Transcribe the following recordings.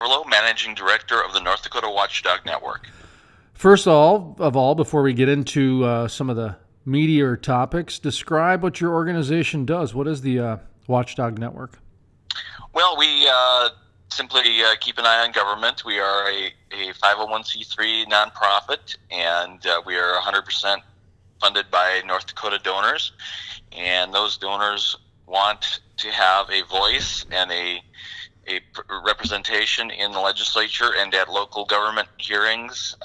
Gawrylow, Managing Director of the North Dakota Watchdog Network. First of all, before we get into some of the meatier topics, describe what your organization does. What is the Watchdog Network? Well, we simply keep an eye on government. We are a 501c3 nonprofit, and we are 100% funded by North Dakota donors. And those donors want to have a voice and a representation in the legislature and at local government hearings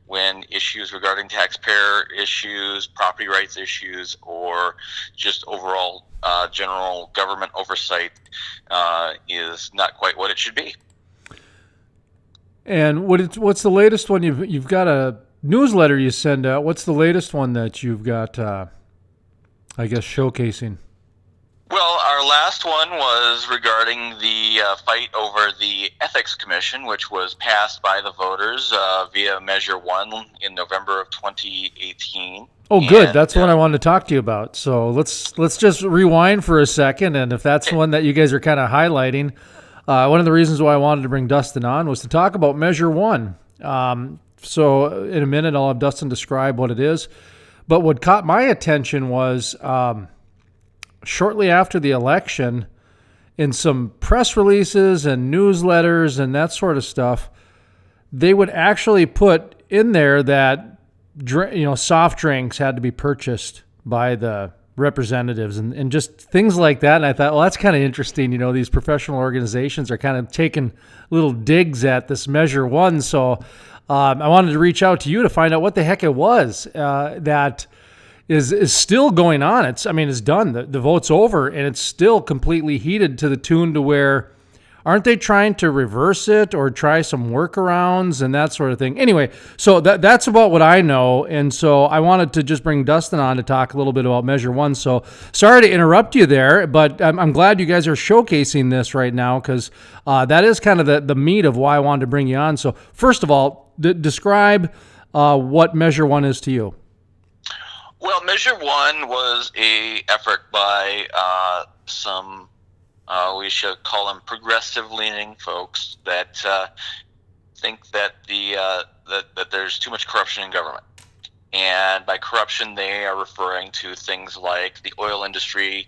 when issues regarding taxpayer issues, property rights issues, or just overall general government oversight is not quite what it should be. And what's the latest one? You've got a newsletter you send out. What's the latest one that you've got? I guess showcasing. Well, our last one was regarding the fight over the Ethics Commission, which was passed by the voters via Measure 1 in November of 2018. Oh, good. That's what I wanted to talk to you about. So let's just rewind for a second, and if that's one that you guys are kind of highlighting, one of the reasons why I wanted to bring Dustin on was to talk about Measure 1. So in a minute, I'll have Dustin describe what it is. But what caught my attention was shortly after the election, in some press releases and newsletters and that sort of stuff, they would actually put in there that soft drinks had to be purchased by the representatives and just things like that. And I thought, well, that's kind of interesting. These professional organizations are kind of taking little digs at this Measure 1. So I wanted to reach out to you to find out what the heck it was that is still going on. It's done. The vote's over, and it's still completely heated to the tune to where, aren't they trying to reverse it or try some workarounds and that sort of thing? Anyway, so that's about what I know, and so I wanted to just bring Dustin on to talk a little bit about Measure 1. So sorry to interrupt you there, but I'm glad you guys are showcasing this right now, because that is kind of the meat of why I wanted to bring you on. So first of all, describe what Measure 1 is to you. Well, Measure 1 was a effort by some, we should call them progressive-leaning folks that think that that there's too much corruption in government. And by corruption, they are referring to things like the oil industry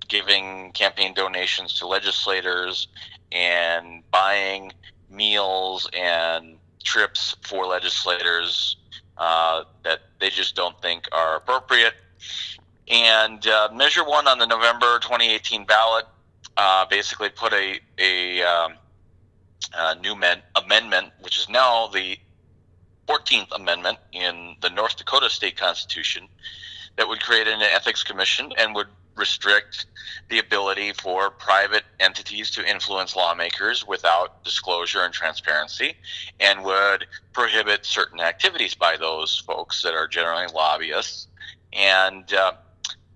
giving campaign donations to legislators and buying meals and trips for legislators that they just don't think are appropriate. And Measure 1 on the November 2018 ballot basically put a new amendment, which is now the 14th Amendment in the North Dakota State Constitution, that would create an ethics commission and would restrict the ability for private entities to influence lawmakers without disclosure and transparency, and would prohibit certain activities by those folks that are generally lobbyists. And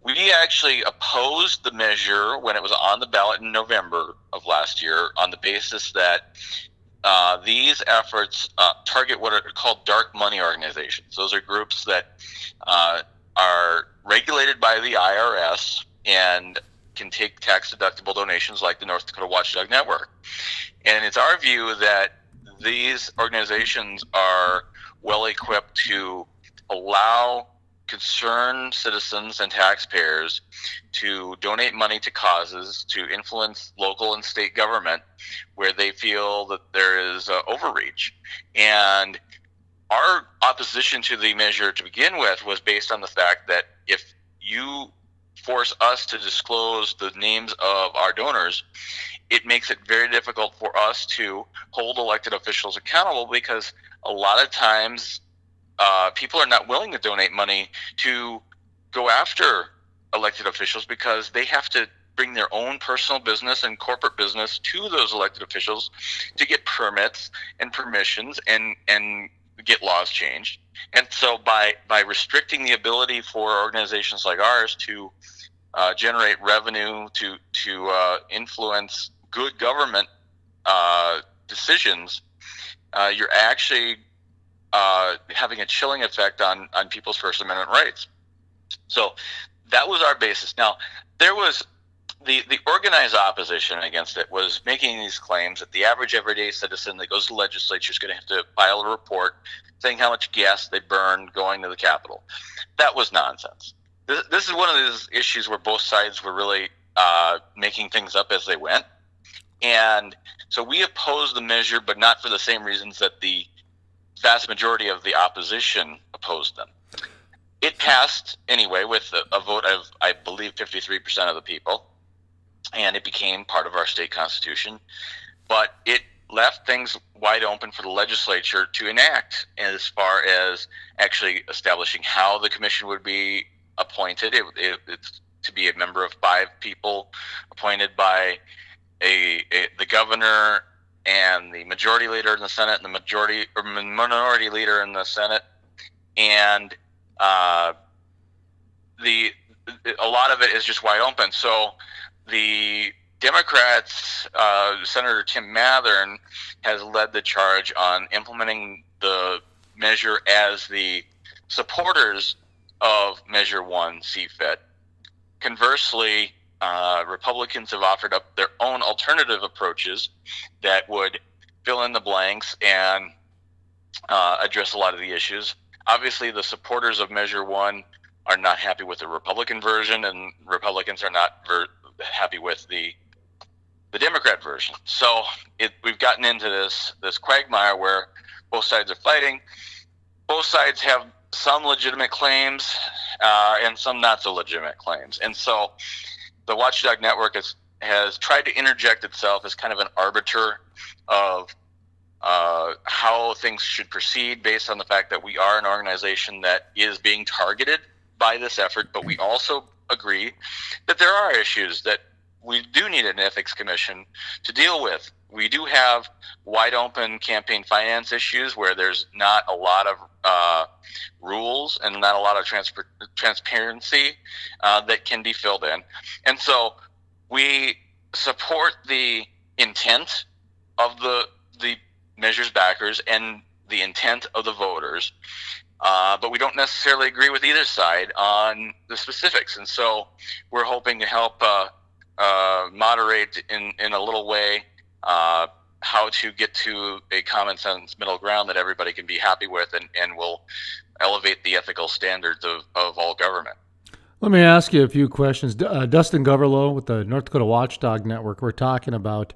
we actually opposed the measure when it was on the ballot in November of last year on the basis that these efforts target what are called dark money organizations. Those are groups that are regulated by the IRS and can take tax-deductible donations like the North Dakota Watchdog Network. And it's our view that these organizations are well-equipped to allow concerned citizens and taxpayers to donate money to causes to influence local and state government where they feel that there is overreach. And our opposition to the measure to begin with was based on the fact that if you force us to disclose the names of our donors, it makes it very difficult for us to hold elected officials accountable, because a lot of times people are not willing to donate money to go after elected officials because they have to bring their own personal business and corporate business to those elected officials to get permits and permissions and get laws changed. And so by restricting the ability for organizations like ours to generate revenue, to influence good government decisions, you're actually having a chilling effect on people's First Amendment rights. So that was our basis. Now, there was the organized opposition against it was making these claims that the average everyday citizen that goes to the legislature is going to have to file a report saying how much gas they burned going to the Capitol. That was nonsense. This is one of those issues where both sides were really making things up as they went. And so we opposed the measure, but not for the same reasons that the vast majority of the opposition opposed them. It passed anyway with a vote of, I believe, 53% of the people, and it became part of our state constitution. But it left things wide open for the legislature to enact as far as actually establishing how the commission would be appointed. It's to be a member of 5 people appointed by the governor and the majority leader in the Senate and the minority leader in the Senate. And a lot of it is just wide open. So the Democrats, Senator Tim Mathern, has led the charge on implementing the measure as the supporters of Measure 1 see fit. Conversely, Republicans have offered up their own alternative approaches that would fill in the blanks and address a lot of the issues. Obviously, the supporters of Measure 1 are not happy with the Republican version, and Republicans are not happy with the Democrat version. So we've gotten into this quagmire where both sides are fighting. Both sides have some legitimate claims and some not so legitimate claims. And so the Watchdog Network has tried to interject itself as kind of an arbiter of how things should proceed based on the fact that we are an organization that is being targeted by this effort, but we also agree that there are issues that we do need an ethics commission to deal with. We do have wide open campaign finance issues where there's not a lot of rules and not a lot of transparency that can be filled in. And so we support the intent of the measure's backers and the intent of the voters, but we don't necessarily agree with either side on the specifics. And so we're hoping to help moderate in a little way how to get to a common sense middle ground that everybody can be happy with and will elevate the ethical standards of all government. Let me ask you a few questions. Dustin Gawrylow with the North Dakota Watchdog Network. We're talking about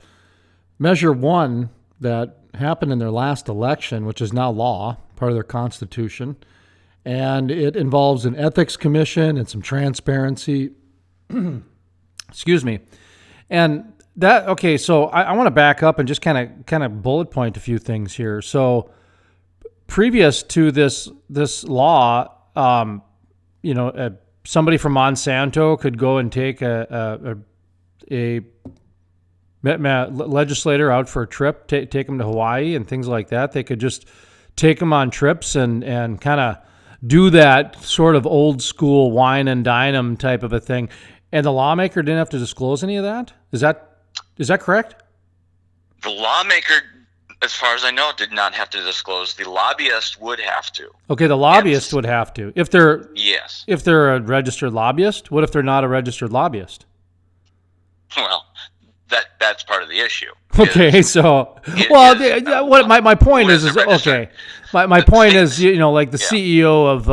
Measure 1 that happened in their last election, which is now law, part of their constitution. And it involves an ethics commission and some transparency. Excuse me. And that, okay, so I want to back up and just kind of bullet point a few things here. So previous to this law, somebody from Monsanto could go and take a legislator out for a trip, take them to Hawaii and things like that. They could just take them on trips and kind of do that sort of old school wine and dine them type of a thing. And the lawmaker didn't have to disclose any of that? Is that correct? The lawmaker, as far as I know, did not have to disclose. The lobbyist would have to. Okay, the lobbyist would have to. If they're a registered lobbyist, what if they're not a registered lobbyist? Well, that's part of the issue. Okay, so my point is okay. My point is, like the CEO of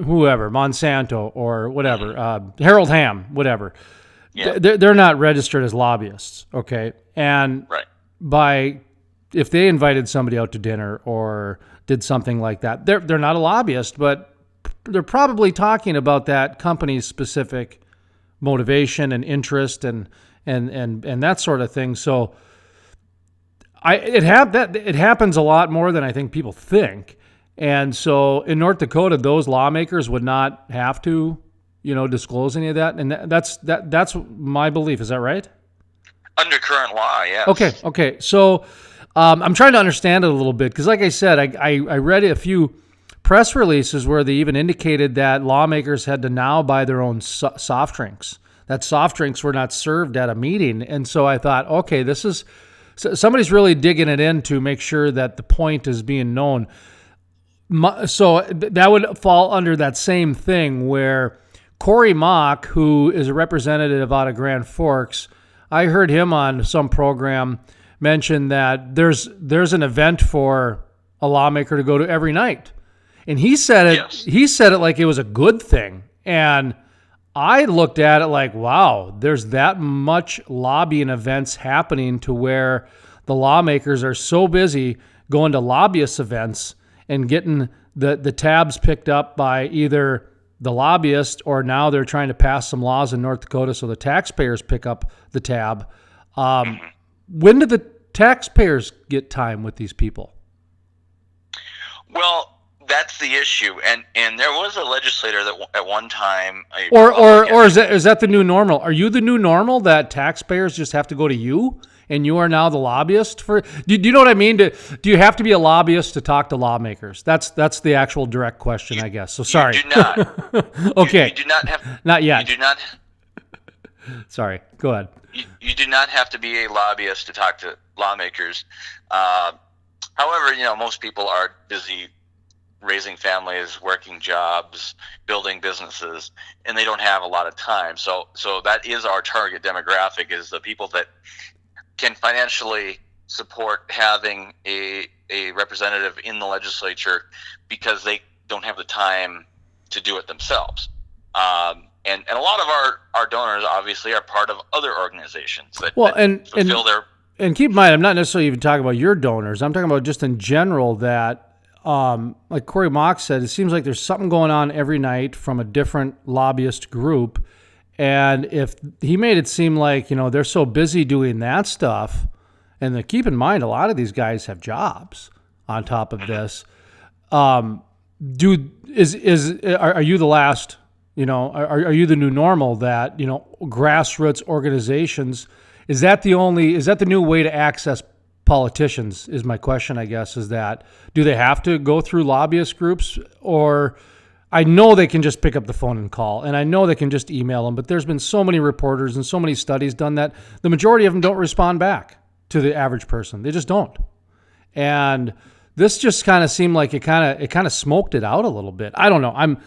whoever, Monsanto or whatever, Harold Hamm, whatever. Yeah. They're not registered as lobbyists, okay? And if they invited somebody out to dinner or did something like that, they're not a lobbyist, but they're probably talking about that company's specific motivation and interest and that sort of thing. So it happens a lot more than I think people think. And so in North Dakota, those lawmakers would not have to, disclose any of that. And that's my belief. Is that right? Under current law, yes. Okay. So I'm trying to understand it a little bit because, like I said, I read a few press releases where they even indicated that lawmakers had to now buy their own soft drinks. That soft drinks were not served at a meeting. And so I thought, okay, somebody's really digging it in to make sure that the point is being known. So that would fall under that same thing where Corey Mock, who is a representative out of Grand Forks, I heard him on some program mention that there's an event for a lawmaker to go to every night. And he said it. Yes. He said it like it was a good thing, and I looked at it like, wow, there's that much lobbying events happening to where the lawmakers are so busy going to lobbyist events and getting the tabs picked up by either the lobbyist or now they're trying to pass some laws in North Dakota so the taxpayers pick up the tab. When did the taxpayers get time with these people? Well, that's the issue, and there was a legislator that at one time, or is that the new normal? Are you the new normal that taxpayers just have to go to you, and you are now the lobbyist for? Do you know what I mean? Do you have to be a lobbyist to talk to lawmakers? That's the actual direct question, I guess. So sorry. You do not. Okay. You do not have. Not yet. You do not. Sorry. Go ahead. You do not have to be a lobbyist to talk to lawmakers. However, most people are busy raising families, working jobs, building businesses, and they don't have a lot of time. So that is our target demographic, is the people that can financially support having a representative in the legislature because they don't have the time to do it themselves. And a lot of our donors obviously are part of other organizations that fulfill their. And keep in mind, I'm not necessarily even talking about your donors. I'm talking about just in general that, like Corey Mock said, it seems like there's something going on every night from a different lobbyist group. And if he made it seem like, they're so busy doing that stuff, and keep in mind, a lot of these guys have jobs on top of this. Are you the last, are you the new normal that, grassroots organizations, is that the new way to access politicians is my question, I guess, is that do they have to go through lobbyist groups? Or I know they can just pick up the phone and call, and I know they can just email them, but there's been so many reporters and so many studies done that the majority of them don't respond back to the average person. They just don't. And this just kind of seemed like it kind of smoked it out a little bit. I don't know.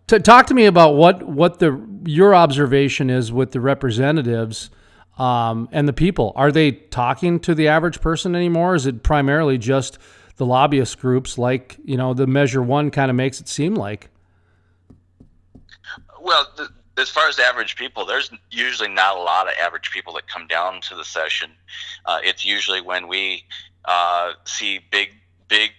Talk to me about what your observation is with the representatives and the people. Are they talking to the average person anymore? Is it primarily just the lobbyist groups like, the Measure 1 kind of makes it seem like? Well, as far as average people, there's usually not a lot of average people that come down to the session. It's usually when we see big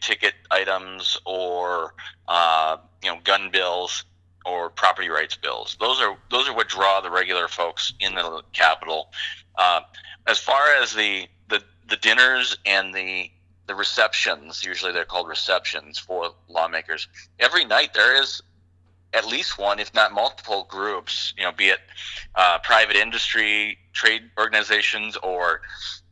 ticket items or, gun bills or property rights bills. Those are what draw the regular folks in the Capitol. As far as the dinners and the receptions, usually they're called receptions for lawmakers. Every night there is at least one, if not multiple groups, be it private industry, trade organizations, or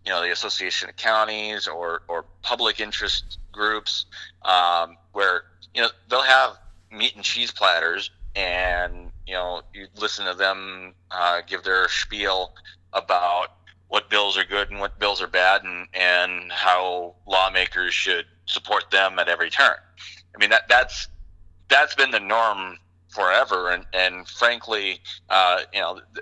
the Association of Counties or public interest groups, where they'll have meat and cheese platters, and you listen to them give their spiel about what bills are good and what bills are bad, and how lawmakers should support them at every turn. I mean, that's been the norm forever, and frankly,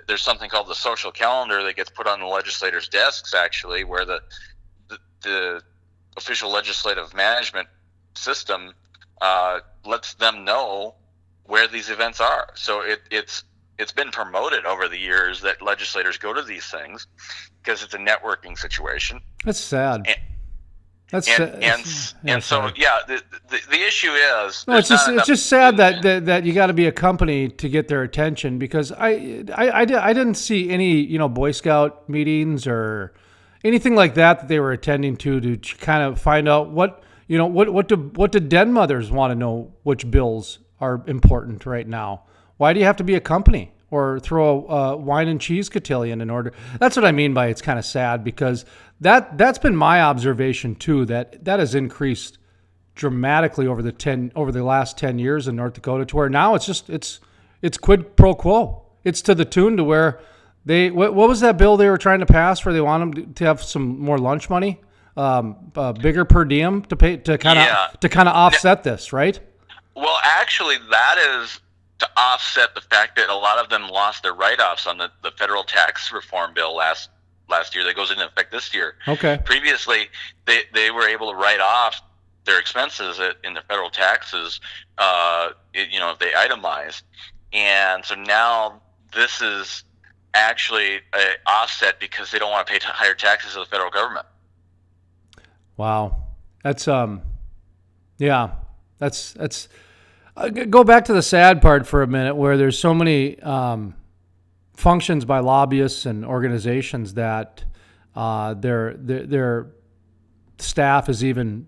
there's something called the social calendar that gets put on the legislators' desks, actually, where the official legislative management system lets them know where these events are. So it's been promoted over the years that legislators go to these things because it's a networking situation. That's sad. The issue is it's just sad that you got to be a company to get their attention, because I didn't see any Boy Scout meetings or anything like that they were attending to kind of find out what do den mothers want to know, which bills are important right now. Why do you have to be a company or throw a wine and cheese cotillion in order? That's what I mean by it's kind of sad, because that's been my observation too, that has increased dramatically over the last 10 years in North Dakota, to where now it's quid pro quo. It's to the tune to where what was that bill they were trying to pass where they want them to have some more lunch money, bigger per diem to pay to kind of offset this, right? Well, actually, that is to offset the fact that a lot of them lost their write-offs on the federal tax reform bill last year that goes into effect this year. Okay. Previously, they were able to write off their expenses in the federal taxes, if they itemized. And so now this is actually an offset because they don't want to pay higher taxes to the federal government. Wow. That's, that's, go back to the sad part for a minute where there's so many functions by lobbyists and organizations that their staff is even,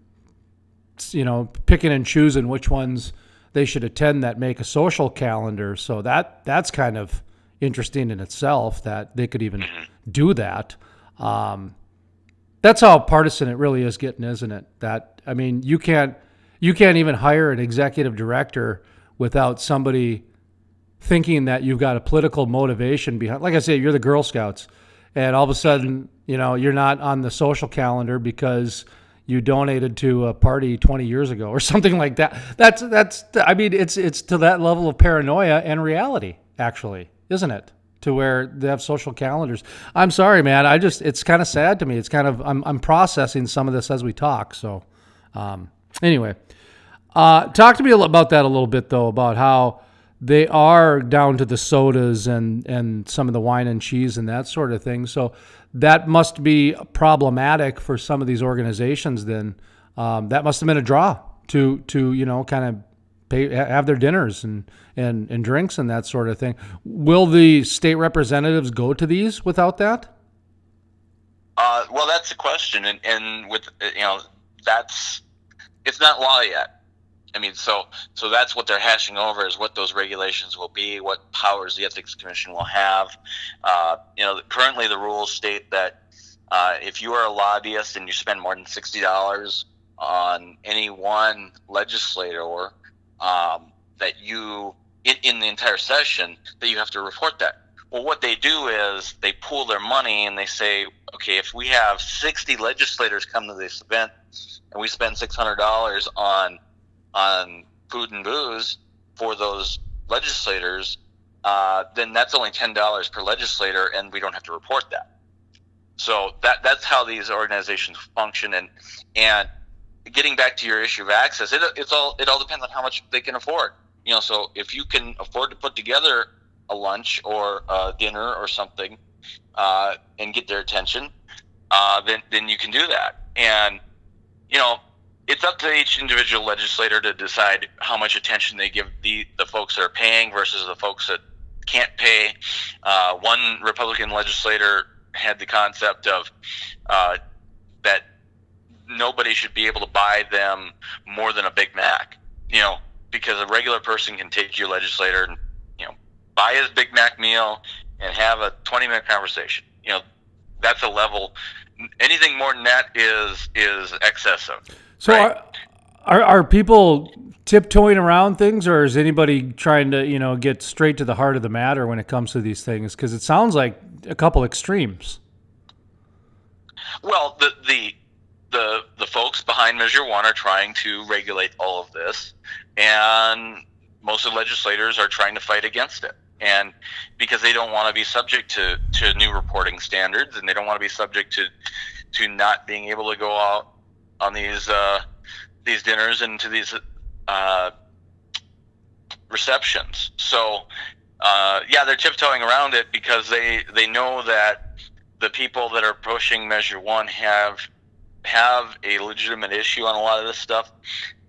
picking and choosing which ones they should attend that make a social calendar. So that's kind of interesting in itself that they could even do that. That's how partisan it really is getting, isn't it? You can't even hire an executive director without somebody thinking that you've got a political motivation behind. Like I say, you're the Girl Scouts, and all of a sudden, you're not on the social calendar because you donated to a party 20 years ago or something like that. It's to that level of paranoia and reality, actually, isn't it? To where they have social calendars. I'm sorry, man. It's kind of sad to me. It's kind of, I'm processing some of this as we talk. So, anyway, talk to me about that a little bit though, about how they are down to the sodas and some of the wine and cheese and that sort of thing. So that must be problematic for some of these organizations. Then, that must have been a draw to kind of have their dinners and drinks and that sort of thing. Will the state representatives go to these without that? Well, that's the question, and with it's not law yet. So that's what they're hashing over, is what those regulations will be, what powers the Ethics Commission will have. Currently the rules state that if you are a lobbyist and you spend more than $60 on any one legislator, that you in the entire session, that you have to report that. Well, what they do is they pool their money and they say, okay, if we have 60 legislators come to this event and we spend $600 on food and booze for those legislators, then that's only $10 per legislator, and we don't have to report that. So that's how these organizations function. And getting back to your issue of access, it all depends on how much they can afford. So if you can afford to put together a lunch or a dinner or something and get their attention, then you can do that. And it's up to each individual legislator to decide how much attention they give the folks that are paying versus the folks that can't pay. One Republican legislator had the concept of that nobody should be able to buy them more than a Big Mac, because a regular person can take your legislator and, buy his Big Mac meal and have a 20-minute conversation. That's a level. Anything more than that is excessive. So right? Are people tiptoeing around things, or is anybody trying to, get straight to the heart of the matter when it comes to these things? Because it sounds like a couple extremes. Well, the folks behind Measure 1 are trying to regulate all of this, and most of the legislators are trying to fight against it. And because they don't want to be subject to new reporting standards, and they don't want to be subject to not being able to go out on these dinners and to these receptions. So they're tiptoeing around it because they know that the people that are pushing Measure 1 have a legitimate issue on a lot of this stuff.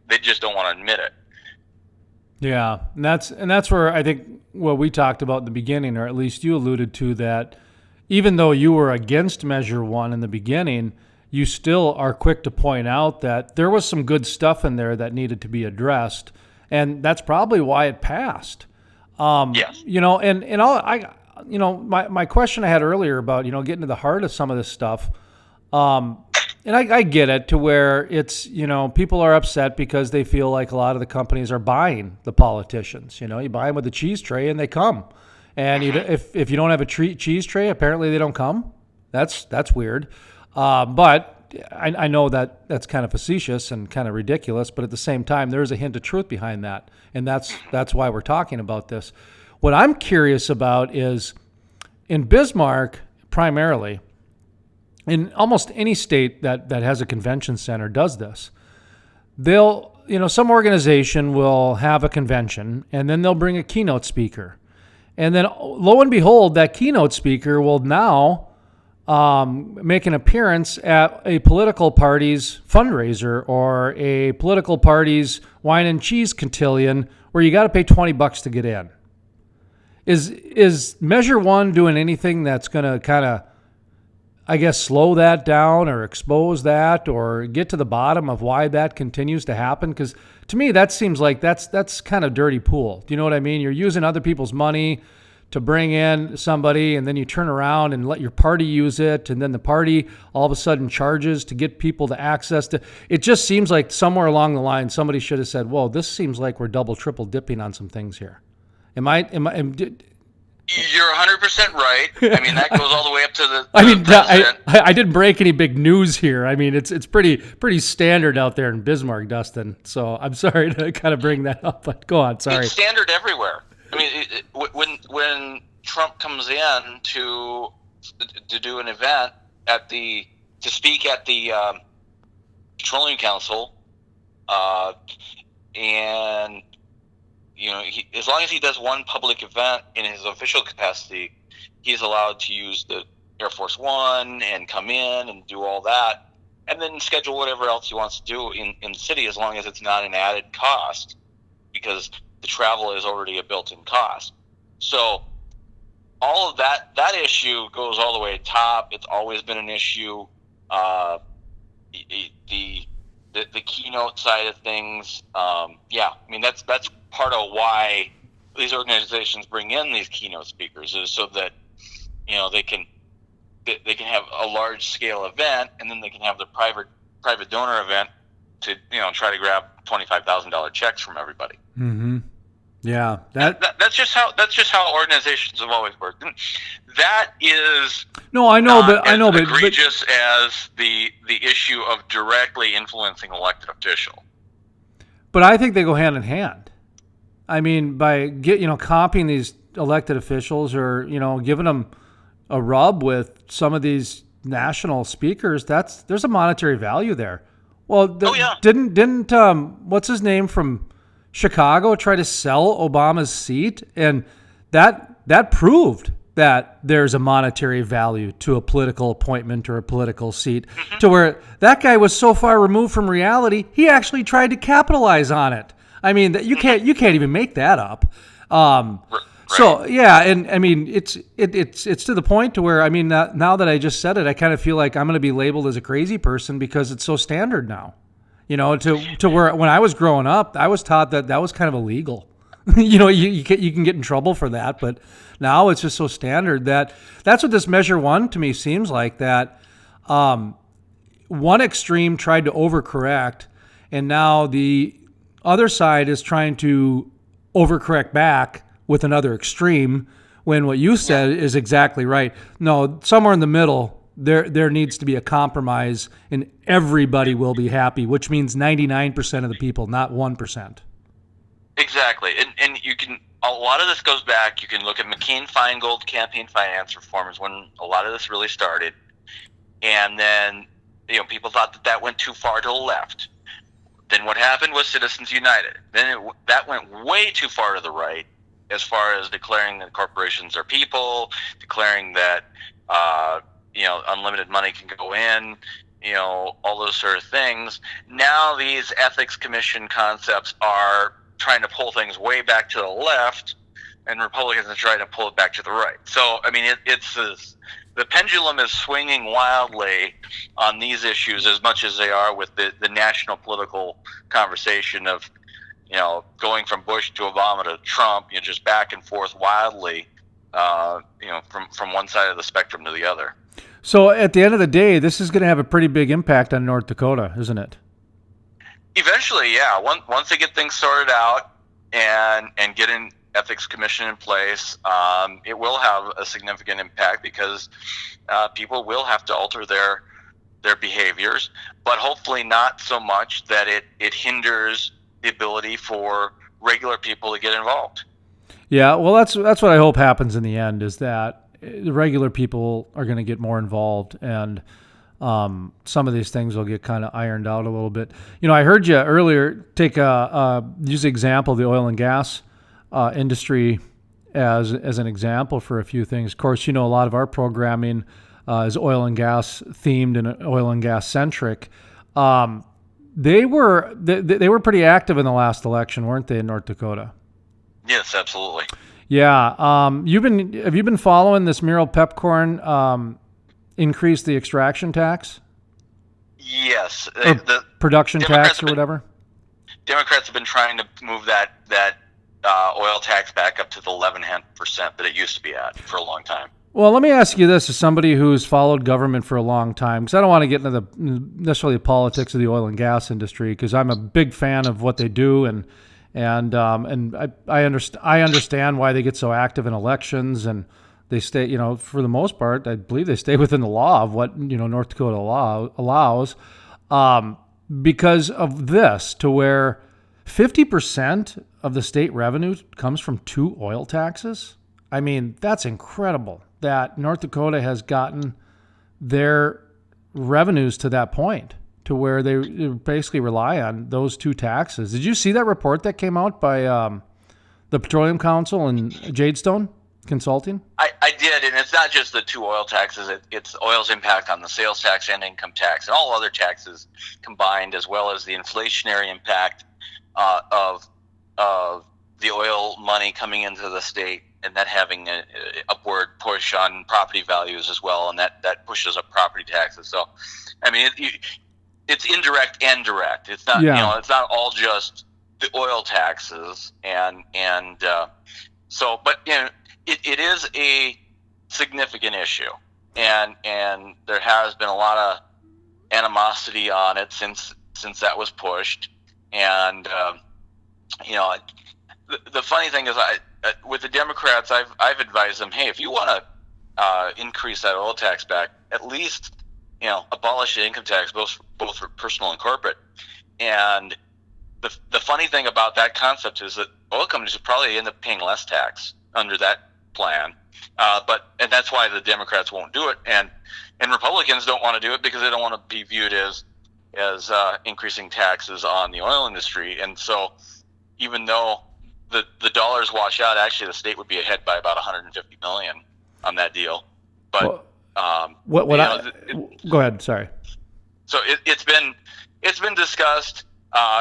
They just don't want to admit it. Yeah, and that's where I think what we talked about in the beginning, or at least you alluded to, that even though you were against Measure 1 in the beginning, you still are quick to point out that there was some good stuff in there that needed to be addressed, and that's probably why it passed. Yes. My question I had earlier about, getting to the heart of some of this stuff, and I get it, to where it's, people are upset because they feel like a lot of the companies are buying the politicians. You buy them with a cheese tray and they come. And if you don't have a cheese tray, apparently they don't come. That's weird. But I know that that's kind of facetious and kind of ridiculous, but at the same time, there's a hint of truth behind that, and that's why we're talking about this. What I'm curious about is in Bismarck, primarily, in almost any state that has a convention center does this. Some organization will have a convention, and then they'll bring a keynote speaker. And then, lo and behold, that keynote speaker will now make an appearance at a political party's fundraiser or a political party's wine and cheese cotillion where you got to pay $20 to get in. Is Measure One doing anything that's going to kind of, I guess, slow that down or expose that or get to the bottom of why that continues to happen? Because to me, that seems like that's kind of dirty pool. Do you know what I mean? You're using other people's money to bring in somebody, and then you turn around and let your party use it, and then the party all of a sudden charges to get people to access to. It just seems like somewhere along the line somebody should have said, "Whoa, this seems like we're double, triple dipping on some things here." Am I? You're 100% right. I mean, that goes all the way up to the. I didn't break any big news here. I mean, it's pretty standard out there in Bismarck, Dustin. So I'm sorry to kind of bring that up, but go on. Sorry. It's standard everywhere. I mean, when Trump comes in to do an event to speak at the Petroleum Council, and as long as he does one public event in his official capacity, he's allowed to use the Air Force One and come in and do all that, and then schedule whatever else he wants to do in the city, as long as it's not an added cost, because the travel is already a built-in cost. So all of that issue goes all the way to top. It's always been an issue. The keynote side of things, I mean, that's part of why these organizations bring in these keynote speakers, is so that they can have a large scale event, and then they can have the private donor event to try to grab $25,000 checks from everybody. Mm-hmm. Yeah, that's just how organizations have always worked. And that is but egregious as the issue of directly influencing elected official. But I think they go hand in hand. I mean, by copying these elected officials or giving them a rub with some of these national speakers, there's a monetary value there. Well, didn't what's his name from Chicago try to sell Obama's seat, and that proved that there's a monetary value to a political appointment or a political seat, to where that guy was so far removed from reality, he actually tried to capitalize on it. I mean, that you can't even make that up. So yeah, and I mean, it's to the point to where, I mean, now that I just said it, I kind of feel like I'm going to be labeled as a crazy person because it's so standard now. To where when I was growing up, I was taught that was kind of illegal. You can get in trouble for that, but now it's just so standard that's what this Measure One to me seems like. That one extreme tried to overcorrect, and now the other side is trying to overcorrect back with another extreme. When what you said is exactly right. No, somewhere in the middle. There needs to be a compromise, and everybody will be happy, which means 99% of the people, not 1%. Exactly, and you can. A lot of this goes back. You can look at McCain-Feingold campaign finance reforms when a lot of this really started, and then people thought that went too far to the left. Then what happened was Citizens United. Then that went way too far to the right, as far as declaring that corporations are people, declaring that. Unlimited money can go in, all those sort of things. Now these ethics commission concepts are trying to pull things way back to the left, and Republicans are trying to pull it back to the right. So, I mean, the pendulum is swinging wildly on these issues as much as they are with the national political conversation of, going from Bush to Obama to Trump, just back and forth wildly, from one side of the spectrum to the other. So at the end of the day, this is going to have a pretty big impact on North Dakota, isn't it? Eventually, yeah. Once they get things sorted out and get an ethics commission in place, it will have a significant impact because people will have to alter their their behaviors, but hopefully not so much that it hinders the ability for regular people to get involved. Yeah, well, that's what I hope happens in the end, is that the regular people are going to get more involved, and some of these things will get kind of ironed out a little bit. I heard you earlier use the example of the oil and gas industry as an example for a few things. Of course, a lot of our programming is oil and gas themed and oil and gas centric. They were pretty active in the last election, weren't they, in North Dakota? Yes, absolutely. Yeah. Have you been following this Merrill Pepcorn increase the extraction tax? Yes. Or the production tax or whatever? Democrats have been trying to move that oil tax back up to the 11.5% that it used to be at for a long time. Well, let me ask you this as somebody who's followed government for a long time, because I don't want to get into necessarily the politics of the oil and gas industry, because I'm a big fan of what they do, and I understand why they get so active in elections, and they stay, for the most part, I believe they stay within the law of what, North Dakota law allows, because of this, to where 50% of the state revenue comes from 2 oil taxes. I mean, that's incredible that North Dakota has gotten their revenues to that point, to where they basically rely on those 2 taxes. Did you see that report that came out by the Petroleum Council and Jadestone Consulting? I did, and it's not just the 2 oil taxes. It's oil's impact on the sales tax and income tax and all other taxes combined, as well as the inflationary impact of the oil money coming into the state, and that having an upward push on property values as well, and that pushes up property taxes. So, I mean, it's indirect and direct. It's not, it's not all just the oil taxes, but it is a significant issue, and there has been a lot of animosity on it since that was pushed, and the funny thing is, with the Democrats, I've advised them, hey, if you want to increase that oil tax back, at least abolish the income tax, both for personal and corporate. And the funny thing about that concept is that oil companies would probably end up paying less tax under that plan, and that's why the Democrats won't do it, and Republicans don't want to do it because they don't want to be viewed as increasing taxes on the oil industry. And so, even though the dollars wash out, actually the state would be ahead by about $150 million on that deal. But go ahead. Sorry. So it's been discussed.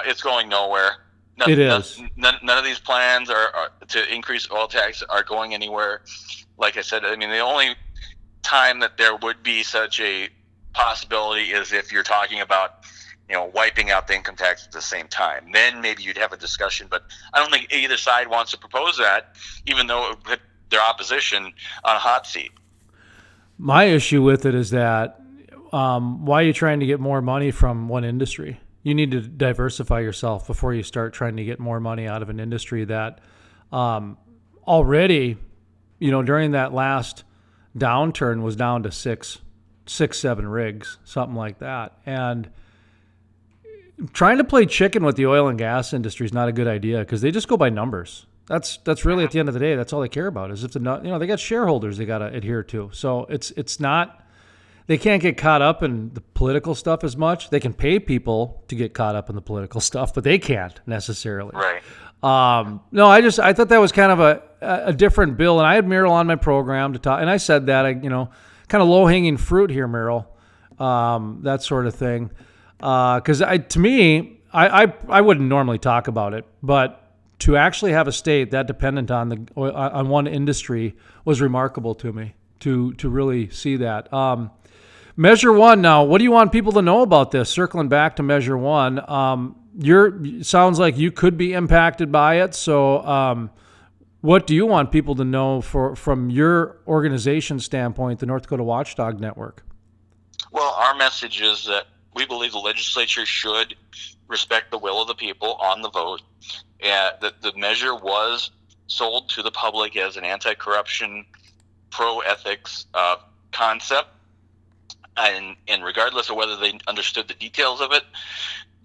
It's going nowhere. None of these plans are to increase oil tax are going anywhere. Like I said, I mean, the only time that there would be such a possibility is if you're talking about wiping out the income tax at the same time. Then maybe you'd have a discussion, but I don't think either side wants to propose that, even though it would put their opposition on a hot seat. My issue with it is that why are you trying to get more money from one industry? You need to diversify yourself before you start trying to get more money out of an industry that already, during that last downturn was down to 7 rigs, something like that. And trying to play chicken with the oil and gas industry is not a good idea, because they just go by numbers. That's really, at the end of the day, that's all they care about, is if they got shareholders they got to adhere to. So it's not, they can't get caught up in the political stuff as much. They can pay people to get caught up in the political stuff, but they can't necessarily. Right. No, I thought that was kind of a different bill, and I had Merrill on my program to talk, and I said that, kind of low hanging fruit here, Merrill, that sort of thing. Because to me, I wouldn't normally talk about it, but to actually have a state that dependent on one industry was remarkable to me. To really see that. Measure 1 now. What do you want people to know about this? Circling back to Measure 1, sounds like you could be impacted by it. So, what do you want people to know from your organization standpoint, the North Dakota Watchdog Network? Well, our message is that we believe the legislature should respect the will of the people on the vote. That the measure was sold to the public as an anti-corruption, pro-ethics concept. and regardless of whether they understood the details of it,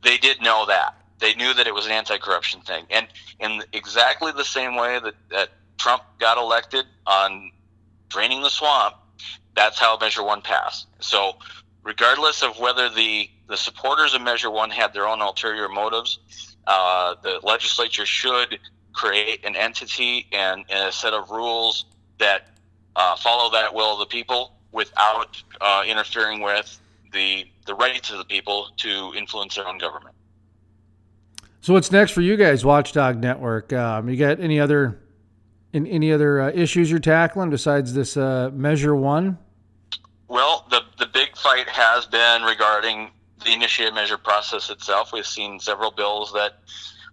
they did know that. They knew that it was an anti-corruption thing. And in exactly the same way that Trump got elected on draining the swamp, that's how Measure 1 passed. So regardless of whether the supporters of Measure 1 had their own ulterior motives, the legislature should create an entity and a set of rules that follow that will of the people without interfering with the rights of the people to influence their own government. So what's next for you guys, Watchdog Network? You got any other issues you're tackling besides this Measure 1? Well, the big fight has been regarding the initiated measure process itself. We've seen several bills that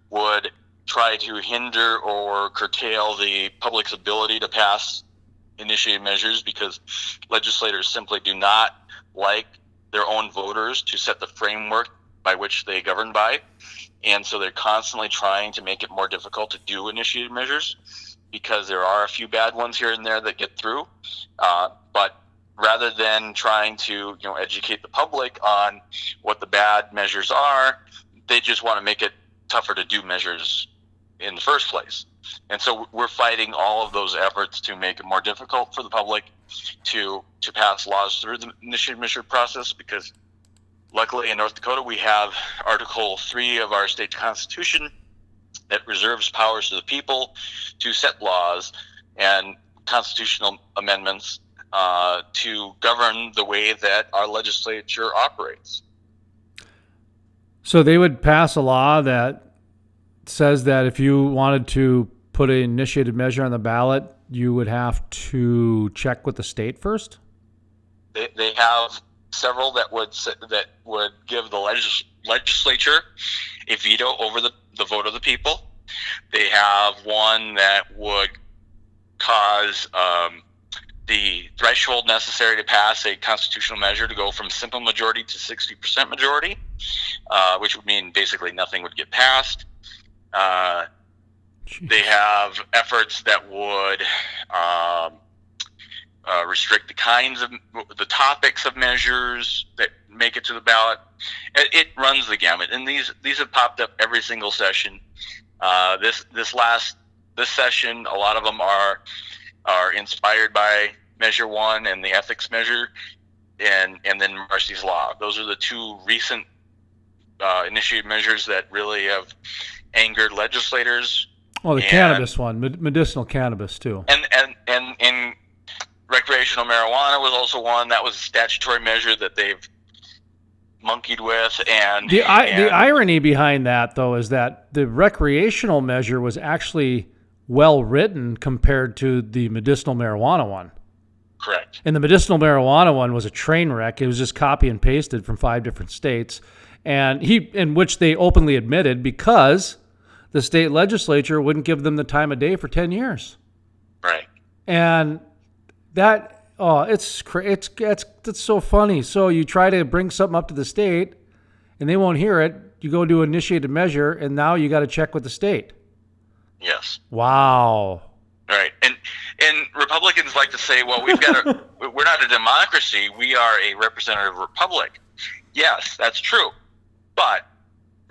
would try to hinder or curtail the public's ability to pass initiated measures because legislators simply do not like their own voters to set the framework by which they govern by. And so they're constantly trying to make it more difficult to do initiated measures because there are a few bad ones here and there that get through. But rather than trying to educate the public on what the bad measures are, they just want to make it tougher to do measures in the first place. And so we're fighting all of those efforts to make it more difficult for the public to pass laws through the initiated measure process, because luckily in North Dakota we have Article 3 of our state constitution that reserves powers to the people to set laws and constitutional amendments to govern the way that our legislature operates. So they would pass a law that says that if you wanted to put an initiated measure on the ballot, you would have to check with the state first? They have several that would give the legislature a veto over the vote of the people. They have one that would cause the threshold necessary to pass a constitutional measure to go from simple majority to 60% majority, which would mean basically nothing would get passed. They have efforts that would restrict the topics of measures that make it to the ballot. It runs the gamut, and these have popped up every single session. This session, a lot of them are inspired by Measure 1 and the ethics measure, and then Marcy's Law. Those are the two recent initiated measures that really have angered legislators. Oh, the cannabis one, medicinal cannabis too. And recreational marijuana was also one that was a statutory measure that they've monkeyed with. And the irony behind that, though, is that the recreational measure was actually well written compared to the medicinal marijuana one. Correct. And the medicinal marijuana one was a train wreck. It was just copy and pasted from 5 different states, and in which they openly admitted because the state legislature wouldn't give them the time of day for 10 years. Right. And that, it's so funny. So you try to bring something up to the state and they won't hear it. You go do initiated measure and now you got to check with the state. Yes. Wow. Right. And Republicans like to say, well, we're not a democracy. We are a representative republic. Yes, that's true. But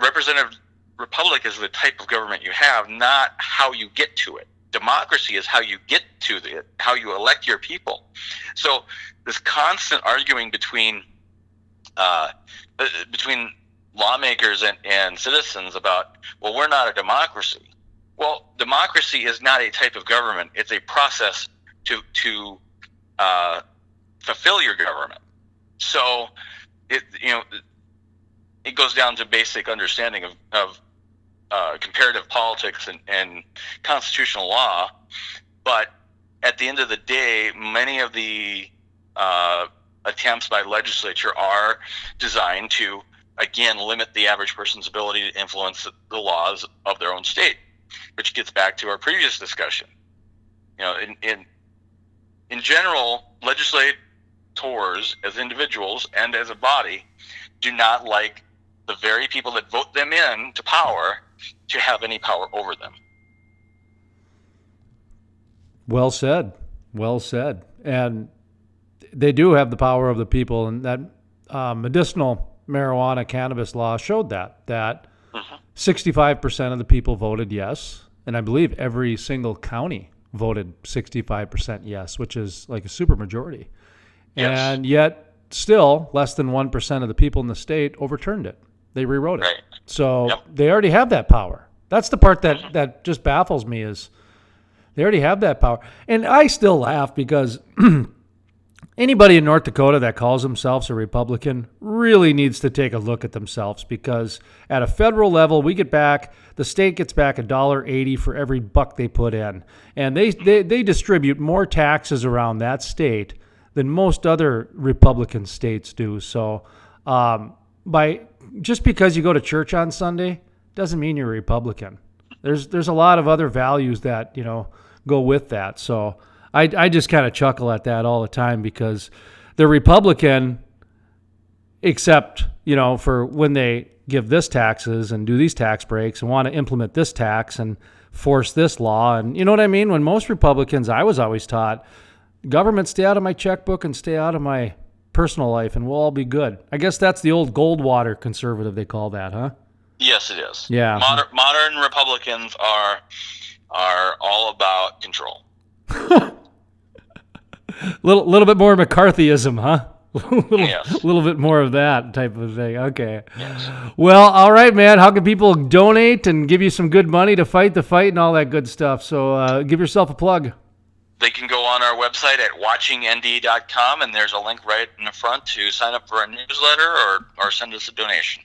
representative republic is the type of government you have, not how you get to it. Democracy is how you get to it, how you elect your people. So this constant arguing between lawmakers and citizens about, well, we're not a democracy. Well, democracy is not a type of government. It's a process to fulfill your government. So it goes down to basic understanding of comparative politics and constitutional law. But at the end of the day, many of the attempts by legislature are designed to, again, limit the average person's ability to influence the laws of their own state, which gets back to our previous discussion. In general, legislators as individuals and as a body do not like the very people that vote them in to power to have any power over them. Well said. Well said. And they do have the power of the people, and that medicinal marijuana cannabis law showed that 65% of the people voted yes, and I believe every single county voted 65% yes, which is like a super majority. Yes. And yet still less than 1% of the people in the state overturned it. They rewrote it. Right. So they already have that power. That's the part that just baffles me, is they already have that power. And I still laugh because anybody in North Dakota that calls themselves a Republican really needs to take a look at themselves, because at a federal level, the state gets back $1.80 for every buck they put in. And they distribute more taxes around that state than most other Republican states do. So just because you go to church on Sunday doesn't mean you're a Republican. There's a lot of other values that, go with that. So I just kind of chuckle at that all the time, because the Republican, except, for when they give this taxes and do these tax breaks and want to implement this tax and force this law. And you know what I mean? When most Republicans, I was always taught, government, stay out of my checkbook and stay out of my personal life and we'll all be good. I guess that's the old Goldwater conservative, they call that, huh? Yes, it is. Yeah. Modern Republicans are all about control. little bit more McCarthyism, huh? Yes. A little bit more of that type of thing. Okay. Yes. Well, all right, man. How can people donate and give you some good money to fight the fight and all that good stuff? So give yourself a plug. They can go on our website at watchingnd.com, and there's a link right in the front to sign up for a newsletter or send us a donation.